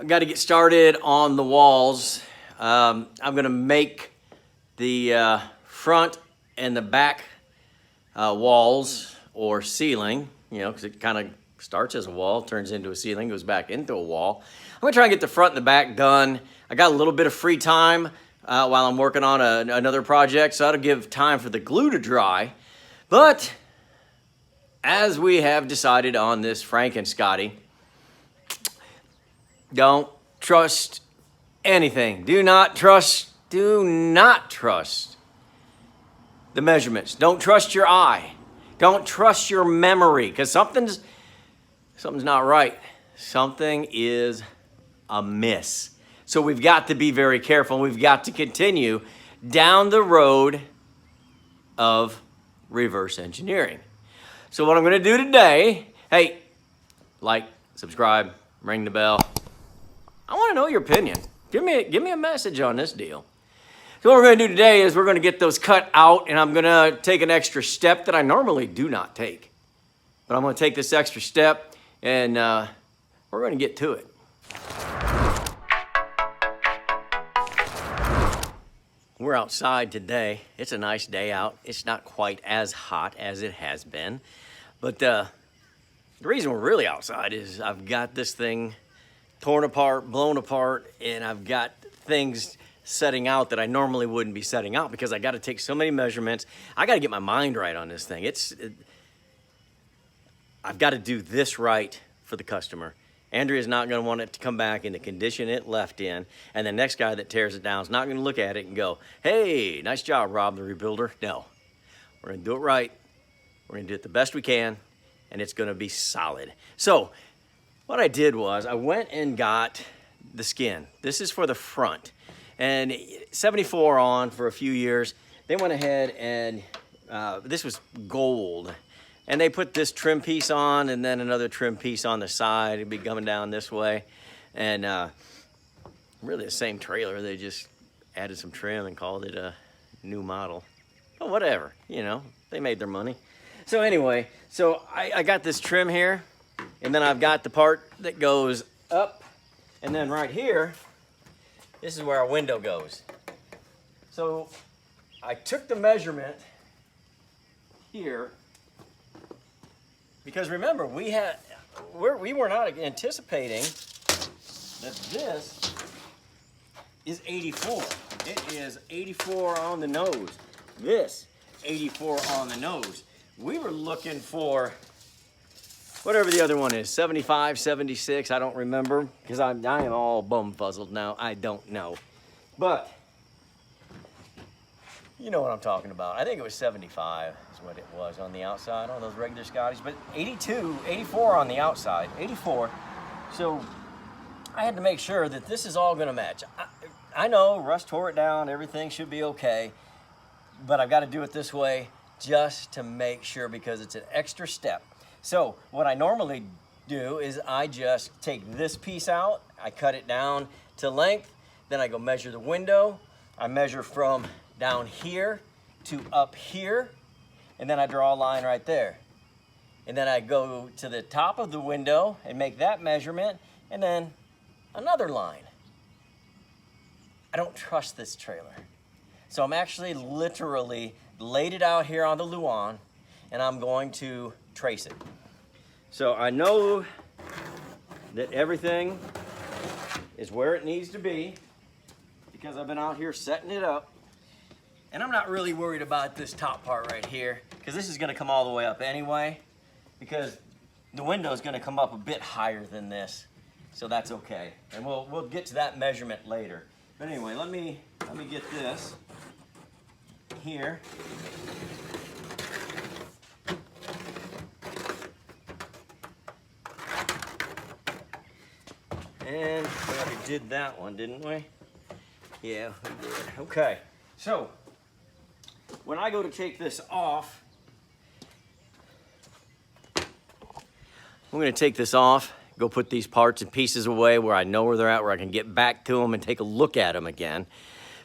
I've got to get started on the walls. I'm going to make the front and the back walls or ceiling, you know, because it kind of starts as a wall, turns into a ceiling, goes back into a wall. I'm going to try and get the front and the back done. I got a little bit of free time while I'm working on another project, so that'll give time for the glue to dry. But as we have decided on this FRANKEN Scotty, don't trust anything. Do not trust the measurements. Don't trust your eye. Don't trust your memory, because something's not right. Something is amiss. So we've got to be very careful. We've got to continue down the road of reverse engineering. So what I'm going to do today, hey, like, subscribe, ring the bell. I want to know your opinion. Give me a message on this deal. So what we're going to do today is we're going to get those cut out, and I'm going to take an extra step that I normally do not take. But I'm going to take this extra step, and we're going to get to it. We're outside today. It's a nice day out. It's not quite as hot as it has been. But the reason we're really outside is I've got this thing torn apart, blown apart, and I've got things setting out that I normally wouldn't be setting out because I got to take so many measurements. I got to get my mind right on this thing. I've got to do this right for the customer. Andrea's not going to want it to come back in the condition it left in, and the next guy that tears it down is not going to look at it and go, hey, nice job, Rob the Rebuilder. No, we're going to do it right. We're going to do it the best we can, and it's going to be solid. So what I did was I went and got the skin. This is for the front. And 74 on for a few years. They went ahead and this was gold. And they put this trim piece on and then another trim piece on the side. It'd be coming down this way. And really the same trailer. They just added some trim and called it a new model. But whatever, you know, they made their money. So anyway, so I got this trim here. And then I've got the part that goes up, and then right here, this is where our window goes. So I took the measurement here, because remember, we were not anticipating that this is 84. It is 84 on the nose. This, 84 on the nose. We were looking for whatever the other one is, 75, 76, I don't remember, because I am all bum-fuzzled now. I don't know. But, you know what I'm talking about. I think it was 75 is what it was on the outside, on those regular Scotties. But 82, 84 on the outside, 84. So I had to make sure that this is all going to match. I know Russ tore it down. Everything should be okay. But I've got to do it this way just to make sure, because it's an extra step. So what I normally do is I just take this piece out, I cut it down to length, then I go measure the window. I measure from down here to up here, and then I draw a line right there. And then I go to the top of the window and make that measurement, and then another line. I don't trust this trailer. So I'm actually literally laid it out here on the Luan, and I'm going to trace it. So I know that everything is where it needs to be because I've been out here setting it up. And I'm not really worried about this top part right here, because this is going to come all the way up anyway, because the window is going to come up a bit higher than this. So that's okay. And we'll get to that measurement later. But anyway, let me get this here. And we already did that one, didn't we? Yeah, we did. Okay, so when I go to take this off, I'm going to take this off, go put these parts and pieces away where I know where they're at, where I can get back to them and take a look at them again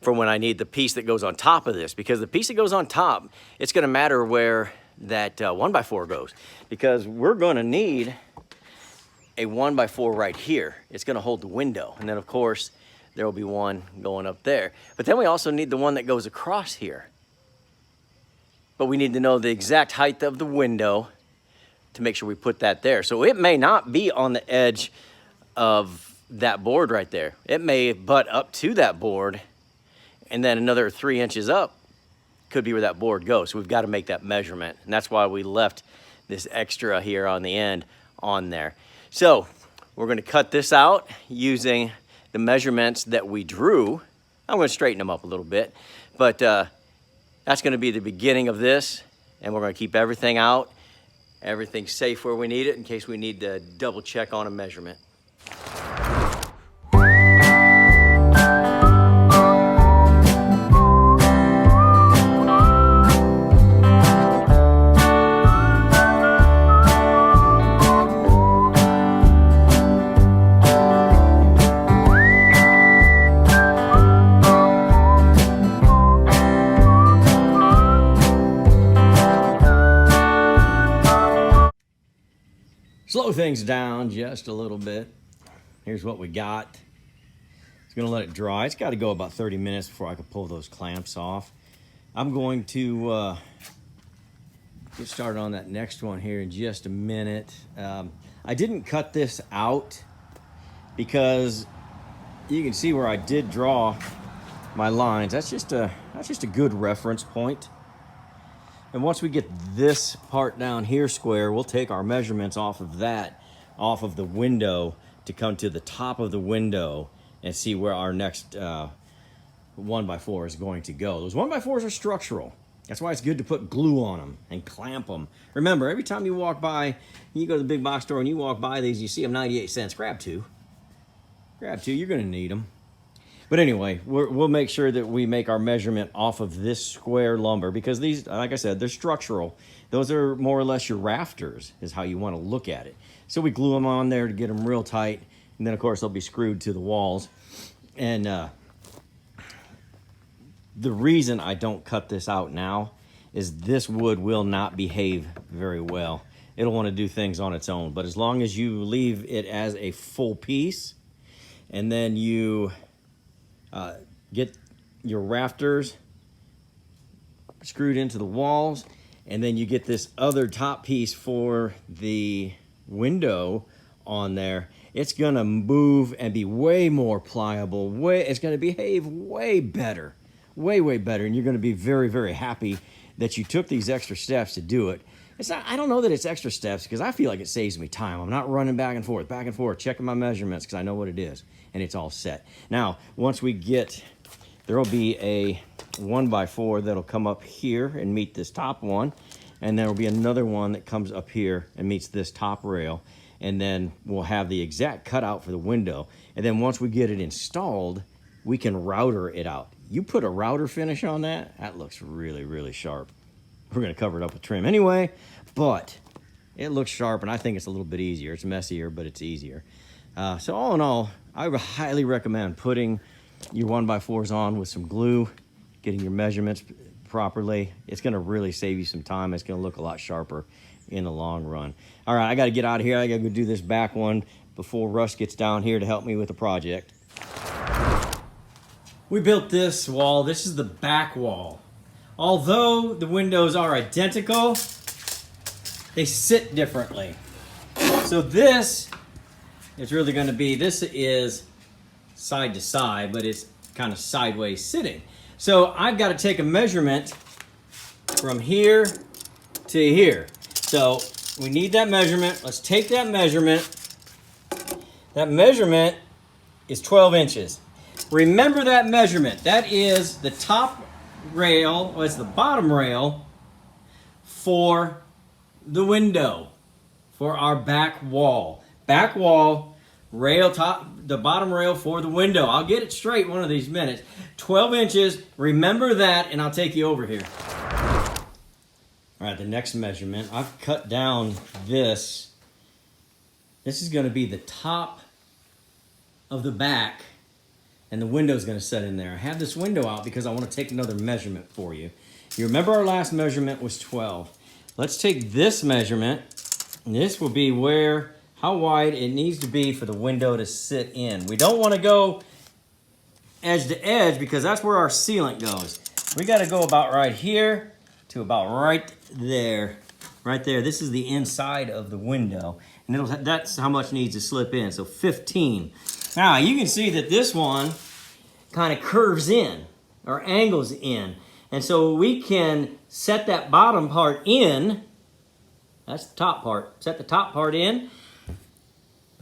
for when I need the piece that goes on top of this. Because the piece that goes on top, it's going to matter where that 1x4 goes, because we're going to need a 1x4 right here. It's gonna hold the window. And then of course, there will be one going up there. But then we also need the one that goes across here. But we need to know the exact height of the window to make sure we put that there. So it may not be on the edge of that board right there. It may butt up to that board, and then another 3 inches up could be where that board goes. So we've got to make that measurement. And that's why we left this extra here on the end on there. So we're gonna cut this out using the measurements that we drew. I'm gonna straighten them up a little bit, but that's gonna be the beginning of this, and we're gonna keep everything out, everything safe where we need it in case we need to double check on a measurement. Slow things down just a little bit. Here's what we got. It's gonna let it dry. It's gotta go about 30 minutes before I can pull those clamps off. I'm going to get started on that next one here in just a minute. I didn't cut this out because you can see where I did draw my lines. That's just a good reference point. And once we get this part down here square, we'll take our measurements off of that, off of the window, to come to the top of the window and see where our next 1x4 is going to go. Those 1x4s are structural. That's why it's good to put glue on them and clamp them. Remember, every time you walk by, you go to the big box store and you walk by these, you see them 98 cents. Grab two. Grab two, you're gonna need them. But anyway, we'll make sure that we make our measurement off of this square lumber, because these, like I said, they're structural. Those are more or less your rafters, is how you want to look at it. So we glue them on there to get them real tight, and then of course they'll be screwed to the walls. And the reason I don't cut this out now is this wood will not behave very well. It'll want to do things on its own. But as long as you leave it as a full piece, and then you get your rafters screwed into the walls, and then you get this other top piece for the window on there, it's gonna move and be way more pliable. It's gonna behave way better, way better, and you're gonna be very, very happy that you took these extra steps to do it. It's not, I don't know that it's extra steps, because I feel like it saves me time. I'm not running back and forth, checking my measurements, because I know what it is, and it's all set. Now, once we get, there will be a 1x4 that'll come up here and meet this top one, and there will be another one that comes up here and meets this top rail, and then we'll have the exact cutout for the window. And then once we get it installed, we can router it out. You put a router finish on that, that looks really, really sharp. We're gonna cover it up with trim anyway, but it looks sharp, and I think it's a little bit easier. It's messier, but it's easier. So all in all, I would highly recommend putting your 1x4s on with some glue, getting your measurements properly. It's gonna really save you some time. It's gonna look a lot sharper in the long run. All right, I gotta get out of here. I gotta go do this back one before Russ gets down here to help me with the project. We built this wall. This is the back wall. Although the windows are identical, they sit differently. So this is really going to be, this is side to side, but it's kind of sideways sitting. So I've got to take a measurement from here to here. So we need that measurement. Let's take that measurement. That measurement is 12 inches. Remember that measurement. That is the top rail, or it's the bottom rail for the window, for our back wall. Back wall, rail top, the bottom rail for the window. I'll get it straight one of these minutes. 12 inches, remember that, and I'll take you over here. All right, the next measurement, I've cut down this. This is gonna be the top of the back, and the window's gonna set in there. I have this window out because I wanna take another measurement for you. You remember our last measurement was 12. Let's take this measurement, and this will be where, how wide it needs to be for the window to sit in. We don't want to go edge to edge because that's where our sealant goes. We got to go about right here to about right there. Right there. This is the inside of the window. And that's how much needs to slip in. So 15. Now you can see that this one kind of curves in or angles in. And so we can set that bottom part in. That's the top part. Set the top part in.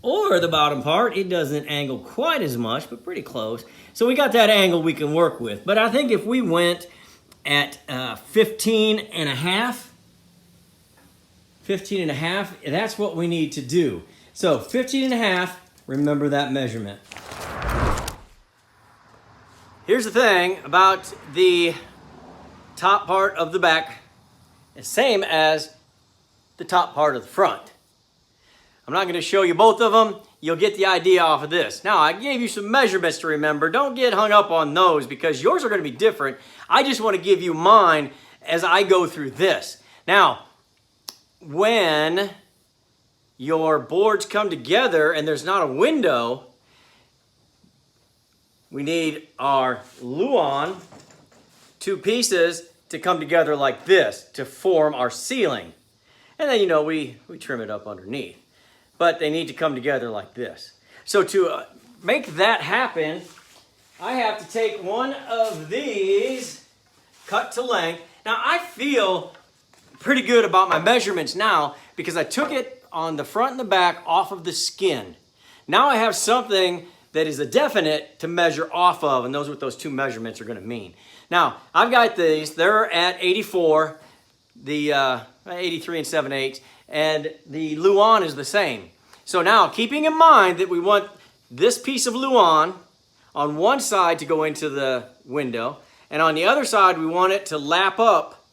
Or the bottom part, it doesn't angle quite as much, but pretty close. So we got that angle we can work with. But I think if we went at 15 and a half, that's what we need to do. So 15 and a half, remember that measurement. Here's the thing about the top part of the back, it's same as the top part of the front. I'm not going to show you both of them. You'll get the idea off of this. Now, I gave you some measurements to remember. Don't get hung up on those because yours are going to be different. I just want to give you mine as I go through this. Now, when your boards come together and there's not a window, we need our Luan, two pieces, to come together like this to form our ceiling. And then, you know, we trim it up underneath. But they need to come together like this. So to make that happen, I have to take one of these, cut to length. Now I feel pretty good about my measurements now because I took it on the front and the back off of the skin. Now I have something that is a definite to measure off of, and those are what those two measurements are going to mean. Now I've got these. They're at 84, the 83 and 7/8. And the Luan is the same. So now, keeping in mind that we want this piece of Luan on one side to go into the window, and on the other side we want it to lap up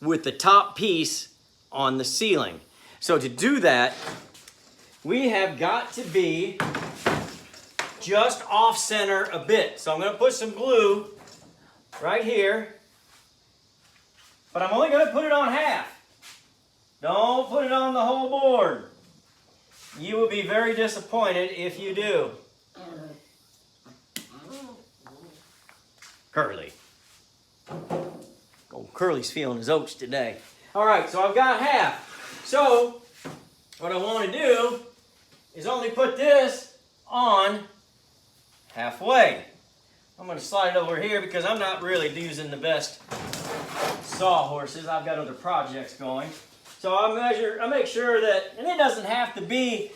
with the top piece on the ceiling. So to do that, we have got to be just off center a bit. So I'm going to put some glue right here, but I'm only going to put it on half. Don't put it on the whole board. You will be very disappointed if you do. Curly. Oh, Curly's feeling his oats today. All right, so I've got half. So what I want to do is only put this on halfway. I'm going to slide it over here because I'm not really using the best sawhorses. I've got other projects going. So I make sure that, and it doesn't have to be,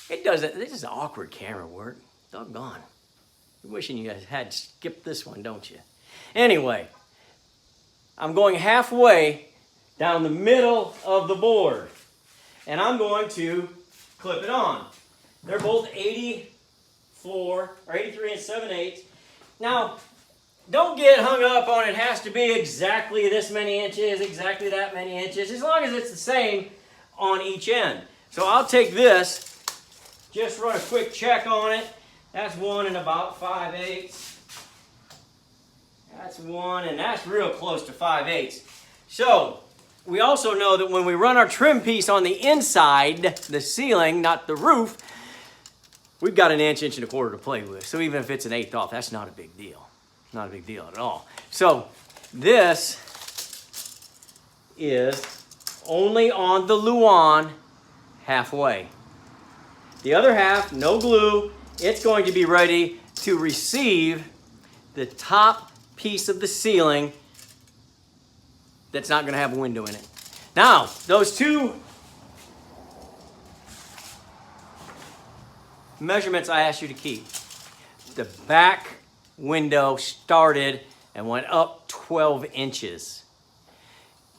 this is awkward camera work. Doggone. You're wishing you guys had skipped this one, don't you? Anyway, I'm going halfway down the middle of the board, and I'm going to clip it on. They're both 84, or 83 and 7/8. Now, don't get hung up on it has to be exactly this many inches, exactly that many inches, as long as it's the same on each end. So I'll take this, just run a quick check on it. That's 1 and about 5/8. That's 1, and that's real close to 5/8. So we also know that when we run our trim piece on the inside, the ceiling, not the roof, we've got an inch, inch and a quarter to play with. So even if it's an 1/8 off, that's not a big deal. Not a big deal at all. So this is only on the Luan halfway. The other half, no glue. It's going to be ready to receive the top piece of the ceiling that's not going to have a window in it. Now, those two measurements I asked you to keep. The back window started and went up 12 inches.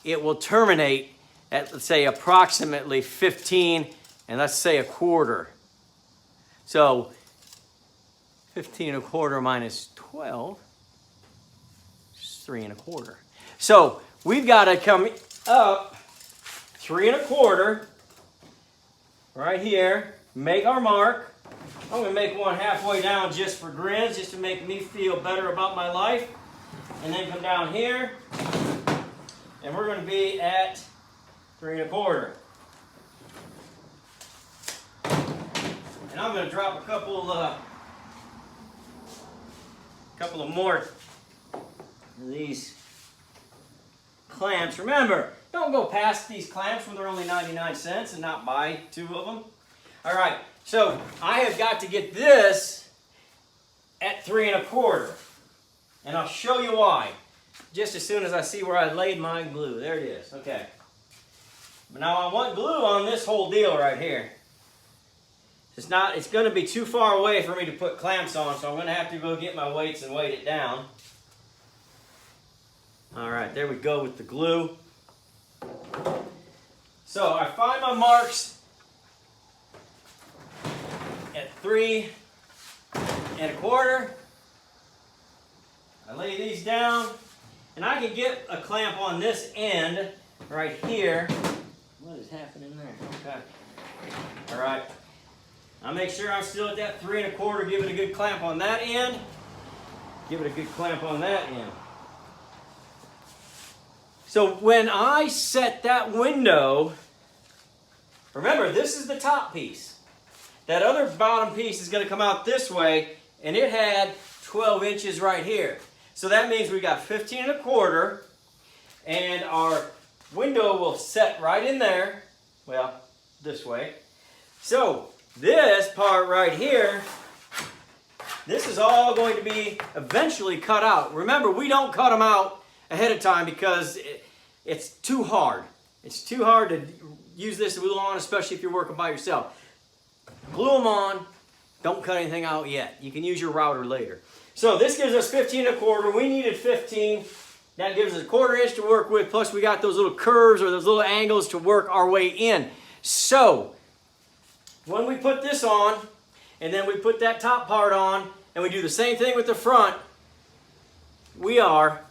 It will terminate at, let's say, approximately 15 and let's say 1/4. So 15 1/4 minus 12 is 3 1/4. So we've got to come up 3 1/4 right here, make our mark. I'm going to make one halfway down just for grins, just to make me feel better about my life. And then come down here, and we're going to be at 3 1/4. And I'm going to drop a couple of more of these clamps. Remember, don't go past these clamps when they're only 99 cents and not buy 2 of them. All right, so I have got to get this at 3 1/4. And I'll show you why just as soon as I see where I laid my glue. There it is. Okay. But now I want glue on this whole deal right here. It's going to be too far away for me to put clamps on, so I'm going to have to go get my weights and weight it down. All right, there we go with the glue. So I find my marks at 3 1/4. I lay these down, and I can get a clamp on this end right here. What is happening there? Okay. All right. I'll make sure I'm still at that 3 1/4. Give it a good clamp on that end. Give it a good clamp on that end. So when I set that window, remember, this is the top piece. That other bottom piece is going to come out this way, and it had 12 inches right here. So that means we got 15 1/4, and our window will set right in there. Well, this way. So this part right here, this is all going to be eventually cut out. Remember, we don't cut them out ahead of time because it's too hard. It's too hard to use this glue on, especially if you're working by yourself. Glue them on. Don't cut anything out yet. You can use your router later. So this gives us 15 1/4. We needed 15. That gives us a 1/4 inch to work with. Plus we got those little curves or those little angles to work our way in. So when we put this on, and then we put that top part on, and we do the same thing with the front, we are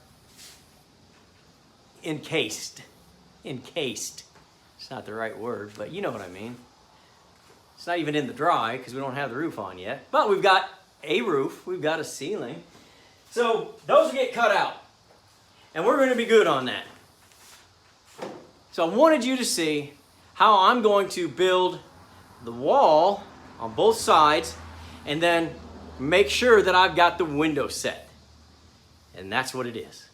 encased. Encased. It's not the right word, but you know what I mean. It's not even in the dry because we don't have the roof on yet. But we've got a roof. We've got a ceiling. So those will get cut out. And we're going to be good on that. So I wanted you to see how I'm going to build the wall on both sides and then make sure that I've got the window set. And that's what it is.